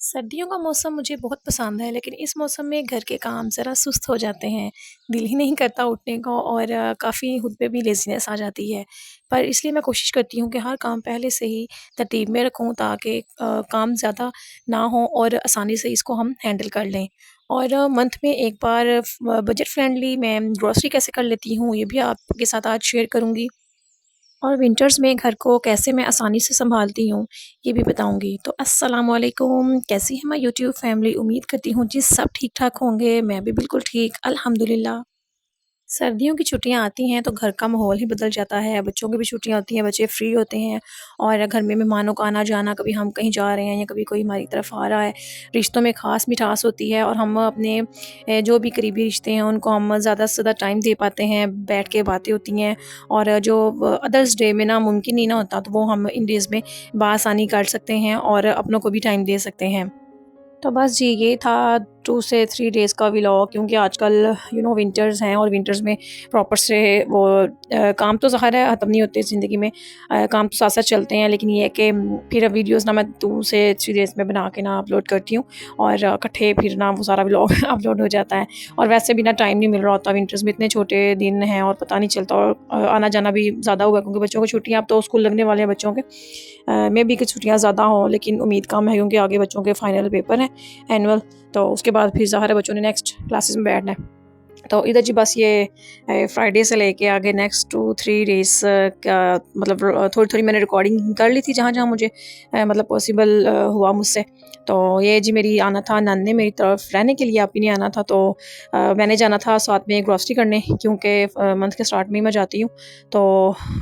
सर्दियों का मौसम मुझे बहुत पसंद है, लेकिन इस मौसम में घर के काम ज़रा सुस्त हो जाते हैं। दिल ही नहीं करता उठने को और काफ़ी खुद पे भी लेज़ीनेस आ जाती है। पर इसलिए मैं कोशिश करती हूँ कि हर काम पहले से ही तरतीब में रखूँ ताकि काम ज़्यादा ना हो और आसानी से इसको हम हैंडल कर लें। और मंथ में एक बार बजट फ्रेंडली मैं ग्रोसरी कैसे कर लेती हूँ, ये भी आपके साथ आज शेयर करूँगी। और विंटर्स में घर को कैसे मैं आसानी से सँभालती हूँ, ये भी बताऊँगी। तो अस्सलाम वालेकुम, कैसी है माय यूट्यूब फैमिली? उम्मीद करती हूँ जी सब ठीक-ठाक होंगे, मैं भी बिल्कुल ठीक, अल्हम्दुलिल्लाह। सर्दियों की छुट्टियाँ आती हैं तो घर का माहौल ही बदल जाता है, बच्चों की भी छुट्टियाँ होती हैं, बच्चे फ्री होते हैं और घर में मेहमानों का आना-जाना, कभी हम कहीं जा रहे हैं या कभी कोई हमारी तरफ आ रहा है, रिश्तों में ख़ास मिठास होती है और हम अपने जो भी करीबी रिश्ते हैं उनको हम ज़्यादा से ज़्यादा टाइम दे पाते हैं, बैठ के बातें होती हैं और जो अदर्स डे में ना मुमकिन नहीं ना होता तो वो हम इन डेज़ में बआसानी कर सकते हैं और अपनों को भी टाइम दे सकते हैं। तो बस जी ये था 2 से 3 डेज़ का व्लॉग, क्योंकि आजकल विंटर्स हैं और विंटर्स में प्रॉपर से वो काम तो ज़ाहिर है ख़त्म नहीं होते ज़िंदगी में। काम तो साथ-साथ चलते हैं, लेकिन ये है कि फिर वीडियोज़ ना मैं 2 से 3 डेज़ में बना के ना अपलोड करती हूँ और इकट्ठे फिर ना वो सारा व्लॉग अपलोड हो जाता है। और वैसे भी ना टाइम नहीं मिल रहा होता, विंटर्स में इतने छोटे दिन हैं और पता नहीं चलता और आना-जाना भी ज़्यादा हुआ है क्योंकि बच्चों की छुट्टियाँ अब तो स्कूल लगने वाले हैं बच्चों के। मे बी कि छुट्टियाँ ज़्यादा हों, लेकिन उम्मीद कम है क्योंकि आगे बच्चों के फाइनल पेपर हैं एनुअल, तो उसके बाद फिर ज़ाहिर है बच्चों ने नेक्स्ट क्लासेस में बैठना है। तो इधर जी बस ये फ्राइडे से लेके आगे नेक्स्ट 2-3 डेज़ का मतलब थोड़ी-थोड़ी मैंने रिकॉर्डिंग कर ली थी जहाँ-जहाँ मुझे मतलब पॉसिबल हुआ मुझसे। तो ये जी मेरी आना था नानी मेरी तरफ रहने के लिए, आप ही नहीं आना था, तो मैंने जाना था साथ में ग्रोसरी करने क्योंकि मंथ के स्टार्ट में ही मैं जाती हूँ। तो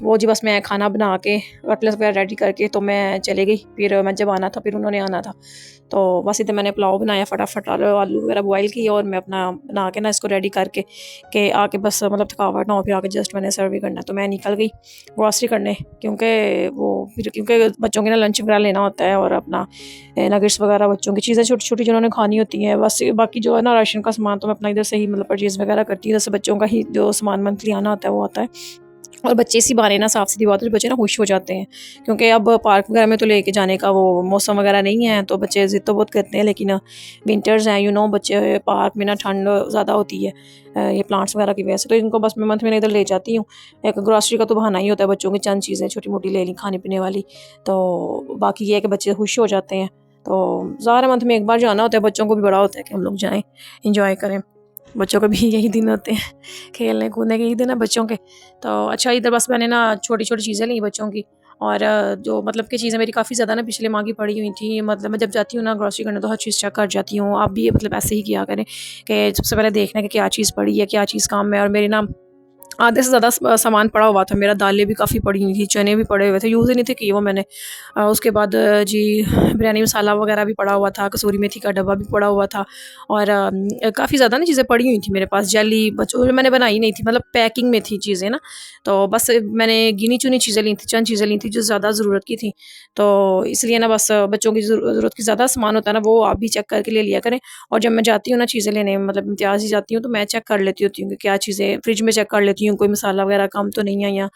वो जी बस मैं खाना बना के कटलेट्स वगैरह रेडी करके तो मैं चली गई। फिर मैं जब आना था फिर उन्होंने आना था। तो बस इधर मैंने पुलाव बनाया फटाफट, आलू वगैरह बॉयल किए और मैं अपना बना के ना इसको रेडी करके के आके बस मतलब थकावट ना हो, फिर आके जस्ट मैंने सर्व ही करना है। तो मैं निकल गई ग्रोसरी करने क्योंकि वो फिर क्योंकि बच्चों के ना लंच वगैरह लेना होता है और अपना नगेट्स वगैरह बच्चों की चीज़ें छोटी-छोटी जिन्होंने खानी होती हैं। बस बाकी जो है ना राशन का सामान तो मैं अपना इधर से ही मतलब परचेज़ वगैरह करती हूँ। जैसे बच्चों का ही जो सामान मंथली आना होता है वो आता है। और बच्चे इसी बहाने ना साफ-सीधी बात है बच्चे ना खुश हो जाते हैं, क्योंकि अब पार्क वगैरह में तो लेके जाने का वो मौसम वगैरह नहीं है, तो बच्चे ज़िद तो बहुत करते हैं, लेकिन विंटर्स हैं बच्चे पार्क में ना ठंड ज़्यादा होती है ये प्लांट्स वगैरह की वजह से, तो इनको बस मैं मंथ में इधर ले जाती हूँ। एक ग्रोसरी का तो बहाना ही होता है, बच्चों की चंद चीज़ें छोटी-मोटी ले ली खाने-पीने वाली, तो बाकी ये है कि बच्चे खुश हो जाते हैं। तो ज़ाहिर है मंथ में एक बार जाना होता है, बच्चों को भी बड़ा होता है कि हम लोग जाएँ, एंजॉय करें। बच्चों के भी यही दिन होते हैं, खेलने कूदने के ही दिन है बच्चों के। तो अच्छा इधर बस मैंने ना छोटी-छोटी चीज़ें ली बच्चों की और जो मतलब कि चीज़ें मेरी काफ़ी ज़्यादा ना पिछले माह की पड़ी हुई थी। मतलब मैं जब जाती हूँ ना ग्रोसरी करने तो हर चीज़ चेक कर जाती हूँ। आप भी मतलब ऐसे ही किया करें कि सबसे पहले देखना कि क्या चीज़ पड़ी है, क्या चीज़ काम में है। और मेरी ना आधे से ज़्यादा सामान पड़ा हुआ था मेरा, दालें भी काफ़ी पड़ी हुई थी, चने भी पड़े हुए थे, यूज़ ही नहीं थे किए वो मैंने। उसके बाद जी बिरयानी मसाला वगैरह भी पड़ा हुआ था, कसूरी मेथी का डब्बा भी पड़ा हुआ था और काफ़ी ज़्यादा ना चीज़ें पड़ी हुई थी मेरे पास, जेली बच्चों मैंने बनाई नहीं थी, मतलब पैकिंग में थी चीज़ें ना। तो बस मैंने गिनी-चुनी चीज़ें ली थी, चंद चीज़ें ली थी जो ज़्यादा ज़रूरत की थी। तो इसलिए ना बस बच्चों की ज़रूरत की ज़्यादा सामान होता है ना, वो आप भी चेक करके ले लिया करें। और जब मैं जाती हूँ ना चीज़ें लेने मतलब इम्तियाज़ ही जाती हूँ, तो मैं चेक कर लेती होती हूँ कि क्या चीज़ें फ्रिज में चेक कर लेती हूँ, कोई मसाला वगैरह कम तो नहीं है या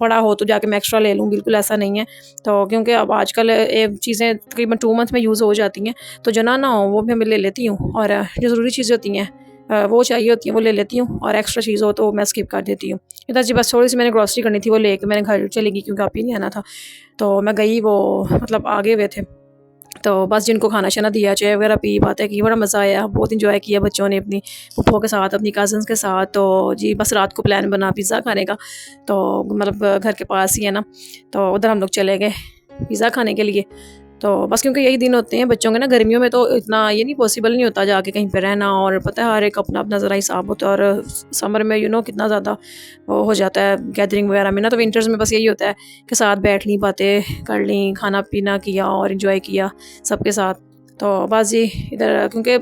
पड़ा हो तो जाके मैं एक्स्ट्रा ले लूँ, बिल्कुल ऐसा नहीं है। तो क्योंकि अब आजकल चीज़ें तकरीबन 2 मंथ में यूज़ हो जाती हैं, तो जो ना हो वो भी मैं ले लेती हूँ और जो ज़रूरी चीज़ें होती हैं वो चाहिए होती हैं वो ले लेती हूँ और एक्स्ट्रा चीज़ हो तो मैं स्किप कर देती हूँ। इधर जी बस थोड़ी-सी मैंने ग्रोसरी करनी थी, वो लेके मैंने घर चली गई क्योंकि आप ही नहीं आना था। तो मैं गई, वो मतलब आगे हुए थे। तो बस जिनको खाना-शाना दिया, चाय वगैरह पी, बातें की, बड़ा मज़ा आया, बहुत एन्जॉय किया बच्चों ने अपनी फूफो के साथ, अपनी कज़िन्स के साथ। तो जी बस रात को प्लान बना पिज़्ज़ा खाने का, तो मतलब घर के पास ही है ना, तो उधर हम लोग चले गए पिज़्ज़ा खाने के लिए। तो बस क्योंकि यही दिन होते हैं बच्चों के ना, गर्मियों में तो इतना ये नहीं पॉसिबल नहीं होता जाके कहीं पे रहना, और पता है हर एक अपना-अपना ज़रा हिसाब होता है और समर में कितना ज़्यादा वो हो जाता है गैदरिंग वगैरह में ना, तो विंटर्स में बस यही होता है कि साथ बैठ ली, बातें कर ली, खाना-पीना किया और एन्जॉय किया सबके साथ। तो बस जी इधर क्योंकि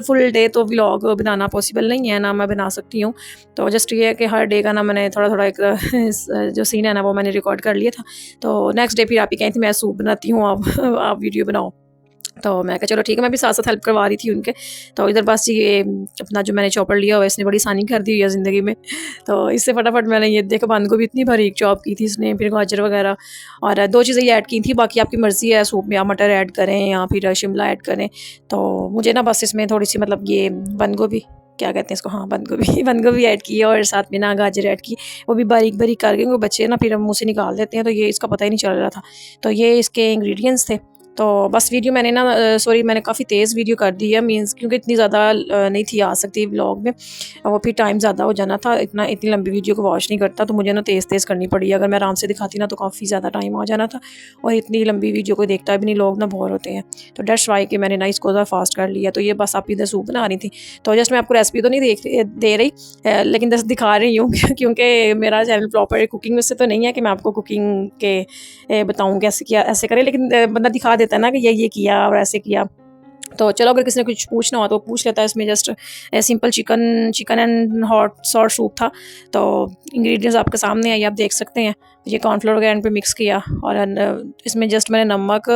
फुल डे तो व्लॉग बनाना पॉसिबल नहीं है ना, मैं बना सकती हूँ। तो जस्ट ये है कि हर डे का ना मैंने थोड़ा-थोड़ा एक जो सीन है ना वो मैंने रिकॉर्ड कर लिया था। तो नेक्स्ट डे फिर आप ही कहीं थी मैं सूप बनाती हूँ, आप आप वीडियो बनाओ। तो मैं कहा चलो ठीक है, मैं भी साथ-साथ हेल्प करवा रही थी उनके। तो इधर बस ये अपना जो मैंने चॉपर लिया हुआ है, इसने बड़ी आसानी कर दी हुई है ज़िंदगी में। तो इससे फटाफट मैंने ये देखो बंद गोभी इतनी बारीक चॉप की थी इसने, फिर गाजर वगैरह और 2 चीज़ें ये ऐड की थी, बाकी आपकी मर्ज़ी है सूप में आप मटर ऐड करें या फिर शिमला ऐड करें। तो मुझे ना बस इसमें थोड़ी-सी मतलब ये बंद गोभी क्या कहते हैं इसको, हाँ, बंद गोभी बंद गोभी ऐड की और साथ में ना गाजर ऐड की, वो भी बारीक-बारीक करके, वो बच्चे ना फिर मुँह से निकाल देते हैं, तो ये इसका पता ही नहीं चल रहा था। तो ये इसके इंग्रीडिएंट्स थे। तो बस वीडियो मैंने ना सॉरी मैंने काफ़ी तेज़ वीडियो कर दी है, मीन्स क्योंकि इतनी ज़्यादा नहीं थी आ सकती व्लॉग में, वो फिर टाइम ज़्यादा हो जाना था, इतनी लंबी वीडियो को वॉच नहीं करता, तो मुझे ना तेज़ करनी पड़ी। अगर मैं आराम से दिखाती ना तो काफ़ी ज़्यादा टाइम आ जाना था, और इतनी लंबी वीडियो को देखता भी नहीं, लोग ना बोर होते हैं। तो दैट्स व्हाई कि मैंने ना इसको ज़रा फास्ट कर लिया। तो ये बस आप इधर सूप बना रही थी, तो जस्ट मैं आपको रेसिपी तो नहीं दे रही, लेकिन जस्ट दिखा रही हूँ क्योंकि मेरा चैनल प्रॉपर कुकिंग में से तो नहीं है कि मैं आपको कुकिंग के बताऊँ कैसे किया ऐसे करें, लेकिन बंदा दिखा देता है ना कि ये किया और ऐसे किया। तो चलो अगर किसी ने कुछ पूछना हो तो पूछ लेता है। इसमें just simple chicken and hot sort soup था। तो इंग्रेडिएंट्स आपके सामने है, ये आप देख सकते हैं। ये कॉर्नफ्लोर वगैरह पे मिक्स किया, और इसमें जस्ट मैंने नमक,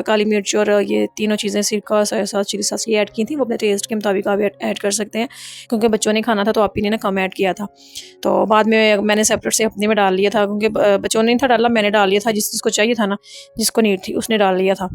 काली मिर्च और ये तीनों चीज़ें, सिरका, सोया सॉस, चिली सॉस ये ऐड की थी। वो अपने टेस्ट के मुताबिक आप ऐड कर सकते हैं, क्योंकि बच्चों ने खाना था तो आप ही ने ना कम ऐड किया था। तो बाद में मैंने सेपरेट से अपने में डाल लिया था, क्योंकि बच्चों ने नहीं था डाला, मैंने डाल लिया था। जिसको चाहिए था ना, जिसको नीड थी उसने डाल लिया था।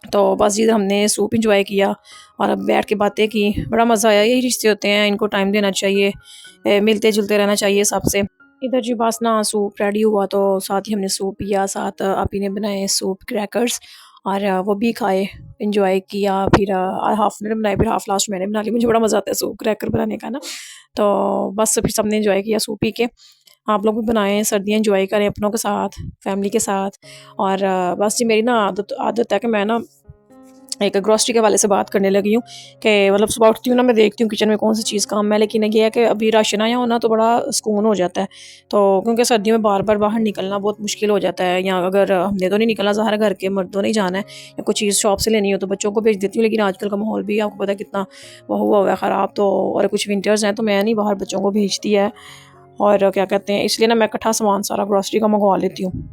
तो बस जी हमने सूप इंजॉय किया और अब बैठ के बातें की, बड़ा मज़ा आया। यही रिश्ते होते हैं, इनको टाइम देना चाहिए, मिलते जुलते रहना चाहिए सबसे। इधर जी बस ना सूप रेडी हुआ, तो साथ ही हमने सूप पिया, साथ आप ही ने बनाए सूप क्रैकर्स, और वो भी खाए, इंजॉय किया। फिर हाफ मैंने बनाए, फिर हाफ लास्ट मैंने बना ली। मुझे बड़ा मज़ा आता है सूप क्रैकर बनाने का ना। तो बस फिर सबने इंजॉय किया सूप पी के। आप लोग भी बनाएं, सर्दियाँ इंजॉय करें अपनों के साथ, फैमिली के साथ। और बस जी मेरी ना आदत है कि मैं ना एक ग्रॉसरी के वाले से बात करने लगी हूँ कि मतलब सुबह उठती हूँ ना, मैं देखती हूँ किचन में कौन सी चीज़ काम है, लेकिन ये है कि अभी राशन आया हो ना तो बड़ा सुकून हो जाता है। तो क्योंकि सर्दियों में बार बार बाहर निकलना बहुत मुश्किल हो जाता है, या अगर हमने तो नहीं निकलना, ज़ाहिर घर के मर्दों नहीं जाना है, या कोई चीज़ शॉप से लेनी हो तो बच्चों को भेज देती हूँ। लेकिन आजकल का माहौल भी आपको पता है कितना वो हुआ है ख़राब, तो और कुछ विंटर्स हैं तो मैं नहीं बाहर बच्चों को भेजती है। और क्या कहते हैं, इसलिए ना मैं इकट्ठा सामान सारा ग्रॉसरी का मंगवा लेती हूँ।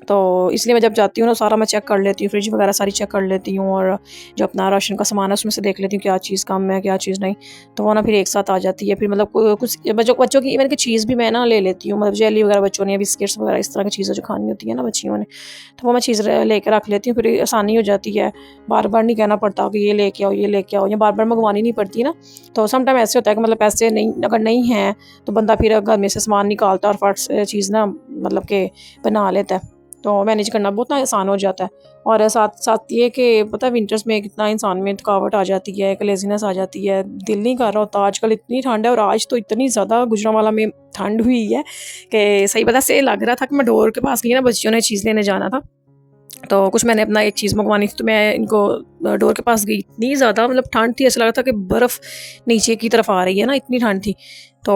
तो इसलिए मैं जब जाती हूँ ना सारा मैं चेक कर लेती हूँ, फ्रिज वगैरह सारी चेक कर लेती हूँ, और जो अपना राशन का सामान है उसमें से देख लेती हूँ क्या चीज़ कम है क्या चीज़ नहीं। तो वो ना फिर एक साथ आ जाती है। फिर मतलब कुछ बच्चों की इवन की चीज़ भी मैं ना ले लेती हूँ, मतलब जेली वगैरह बच्चों ने, बिस्किट्स वगैरह इस तरह की चीज़ें जो खानी होती है ना बच्चियों ने, तो वो मैं चीज़ लेकर रख लेती हूँ। फिर आसानी हो जाती है, बार बार नहीं कहना पड़ता कि ये लेके आओ ये लेके आओ, या बार बार मंगवानी नहीं पड़ती ना। तो समटाइम ऐसे होता है कि मतलब पैसे नहीं, अगर नहीं हैं तो बंदा फिर घर में से सामान निकालता है और फट से चीज़ ना मतलब कि बना लेता है। तो मैनेज करना बहुत ना आसान हो जाता है। और साथ साथ ये कि पता है विंटर्स में कितना इंसान में थकावट आ जाती है, एक लेज़ीनेस आ जाती है, दिल नहीं कर रहा होता। आजकल इतनी ठंड है, और आज तो इतनी ज़्यादा गुजरांवाला में ठंड हुई है कि सही पता से लग रहा था कि मैं डोर के पास गई ना, बच्चियों ने चीज़ लेने जाना था, तो कुछ मैंने अपना एक चीज़ मंगवानी थी, तो मैं इनको डोर के पास गई। इतनी ज़्यादा मतलब ठंड थी, ऐसा लग रहा था कि बर्फ़ नीचे की तरफ आ रही है ना, इतनी ठंड थी। तो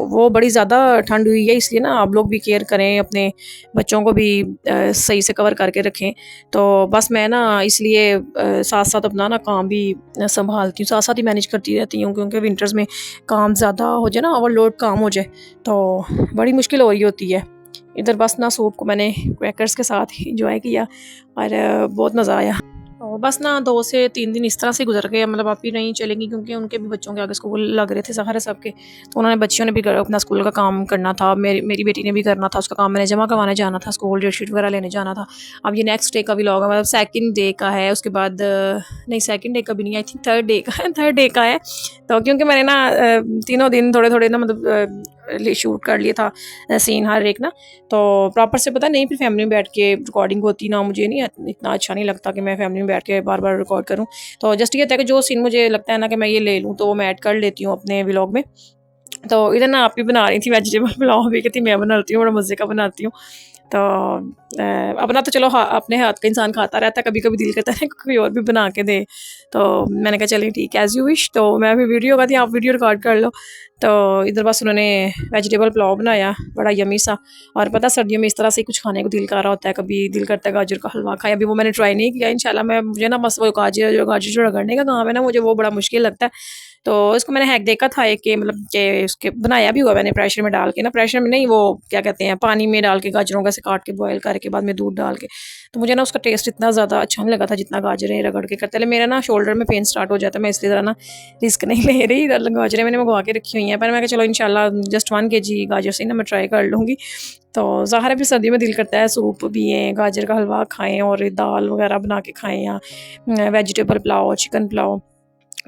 वो बड़ी ज़्यादा ठंड हुई है, इसलिए ना आप लोग भी केयर करें, अपने बच्चों को भी सही से कवर करके रखें। तो बस मैं ना इसलिए साथ-साथ अपना ना काम भी सँभालती हूँ, साथ-साथ ही मैनेज करती रहती हूँ, क्योंकि विंटर्स में काम ज़्यादा हो जाए ना, ओवरलोड काम हो जाए, तो बड़ी मुश्किल हो रही होती है। इधर बस ना सूप को मैंने क्रैकर्स के साथ एंजॉय किया, और बहुत मज़ा आया। और बस ना 2 से 3 दिन इस तरह से गुजर गए, मतलब आप ही नहीं चलेंगी, क्योंकि उनके भी बच्चों के आगे स्कूल लग रहे थे ज़ाहिर सबके, तो उन्होंने बच्चियों ने भी अपना स्कूल का काम करना था, मेरी बेटी ने भी करना था, उसका काम मैंने जमा करवाने जाना था, स्कूल डेट शीट वगैरह लेने जाना था। अब ये नेक्स्ट डे का व्लॉग है, मतलब सेकंड डे का है, उसके बाद नहीं सेकंड डे का भी नहीं, आई थिंक थर्ड डे का है, थर्ड डे का है। तो क्योंकि मैंने ना तीनों दिन थोड़े थोड़े ना मतलब शूट कर लिया था सीन हर एक ना, तो प्रॉपर से पता नहीं फिर फैमिली में बैठ के रिकॉर्डिंग होती ना, मुझे नहीं इतना अच्छा नहीं लगता कि मैं फैमिली में बैठ के बार बार रिकॉर्ड करूँ। तो जस्ट ये था कि जो सीन मुझे लगता है ना कि मैं ये ले लूँ तो वो मैं ऐड कर लेती हूँ अपने व्लॉग में। तो इधर ना आप ही बना रही थी वेजिटेबल पुलाव, भी कहती मैं बनाती हूँ, बड़ा मज़े का बनाती हूँ। तो अपना तो चलो अपने हाथ का इंसान खाता रहता है, कभी कभी दिल करता है कि कोई और भी बना के दे। तो मैंने कहा चलिए ठीक है, एज़ यू विश। तो मैं भी वीडियो का थी, आप वीडियो रिकॉर्ड कर लो। तो इधर बस उन्होंने वेजिटेबल पुलाव बनाया, बड़ा यमी सा। और पता सर्दियों में इस तरह से कुछ खाने को दिल कर रहा होता है, कभी दिल करता है गाजर का हलवा खाए। अभी वो मैंने ट्राई नहीं किया, इंशाल्लाह मैं, मुझे ना बस वो गाजर जो रगड़ने का काम है ना, मुझे वो बड़ा मुश्किल लगता है। तो इसको मैंने हैक देखा था एक, कि मतलब कि उसके बनाया भी हुआ मैंने प्रेशर में डाल के ना, प्रेशर में नहीं, वो क्या कहते हैं पानी में डाल के गाजरों को ऐसे काट के बॉयल करके के बाद में दूध डाल के, तो मुझे ना उसका टेस्ट इतना ज़्यादा अच्छा नहीं लगा था जितना गाजरें रगड़ के करते। मेरा ना शोल्डर में पेन स्टार्ट हो जाता है, मैं इसलिए ज़रा ना रिस्क नहीं ले रही। गाजरें मैंने मंगवा के रखी हुई हैं, पर मैं कहा चलो इंशाल्लाह जस्ट 1 केजी गाजर से ना मैं ट्राई कर लूँगी। तो ज़ाहिर है फिर सर्दियों में दिल करता है सूप पिएँ, गाजर का हलवा खाएँ और दाल वगैरह बना के खाएँ, या वेजिटेबल पुलाव, चिकन पुलाव।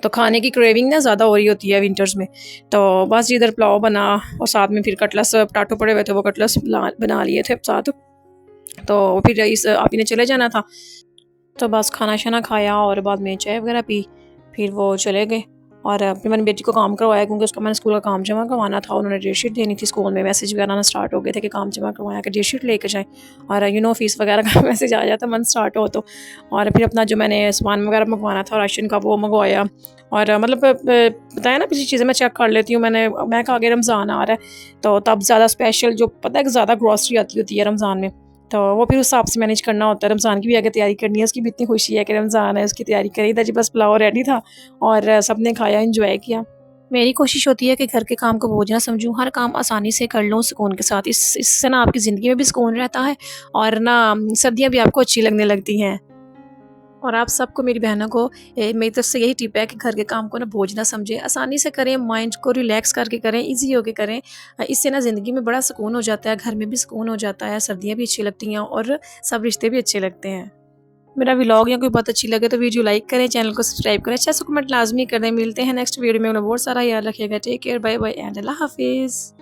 तो खाने की क्रेविंग ना ज़्यादा हो रही होती है विंटर्स में। तो बस इधर पुलाव बना और साथ में फिर कटलेट्स, पोटैटो पड़े हुए थे, वो कटलेट्स बना लिए थे साथ। तो फिर इस आप ही ने चले जाना था, तो बस खाना शाना खाया और बाद में चाय वगैरह पी, फिर वो चले गए। और फिर मैंने बेटी को काम करवाया क्योंकि उसका मैंने स्कूल का काम जमा करवाना था। उन्होंने डेट शीट देनी थी, स्कूल में मैसेज वगैरह आना स्टार्ट हो गए थे कि काम जमा करवाया कि डेट शीट लेकर जाएँ, और फीस वगैरह का मैसेज आ जाता मंथ स्टार्ट हो तो। और फिर अपना जो मैंने सामान वगैरह मंगवाना था राशन का वो मंगवाया। और मतलब बताया ना पिछली चीज़ें मैं चेक कर लेती हूँ। मैं कहा आगे रमज़ान आ रहा है, तो तब ज़्यादा स्पेशल जो पता है कि ज़्यादा ग्रॉसरी आती होती है रमज़ान में, तो वो फिर उस हिसाब से मैनेज करना होता है। रमज़ान की भी आगे तैयारी करनी है, उसकी भी इतनी खुशी है कि रमज़ान है, उसकी तैयारी करी था जी। बस पुलाव रेडी था और सबने खाया, एंजॉय किया। मेरी कोशिश होती है कि घर के काम को बोझ ना समझूं, हर काम आसानी से कर लूं सुकून के साथ। इससे ना आपकी ज़िंदगी में भी सुकून रहता है और ना सर्दियाँ भी आपको अच्छी लगने लगती हैं। और आप सबको, मेरी बहनों को, मेरी तरफ से यही टिप है कि घर के काम को ना बोझ ना समझें, आसानी से करें, माइंड को रिलैक्स करके करें, इजी होके करें। इससे ना ज़िंदगी में बड़ा सुकून हो जाता है, घर में भी सुकून हो जाता है, सर्दियाँ भी अच्छी लगती हैं और सब रिश्ते भी अच्छे लगते हैं। मेरा व्लॉग या कोई बात अच्छी लगे तो वीडियो लाइक करें, चैनल को सब्सक्राइब करें, अच्छा सा कमेंट लाजमी कर दें। मिलते हैं नेक्स्ट वीडियो में, बहुत सारा याद रखिएगा। Take care, bye bye and अल्लाह हाफिज़।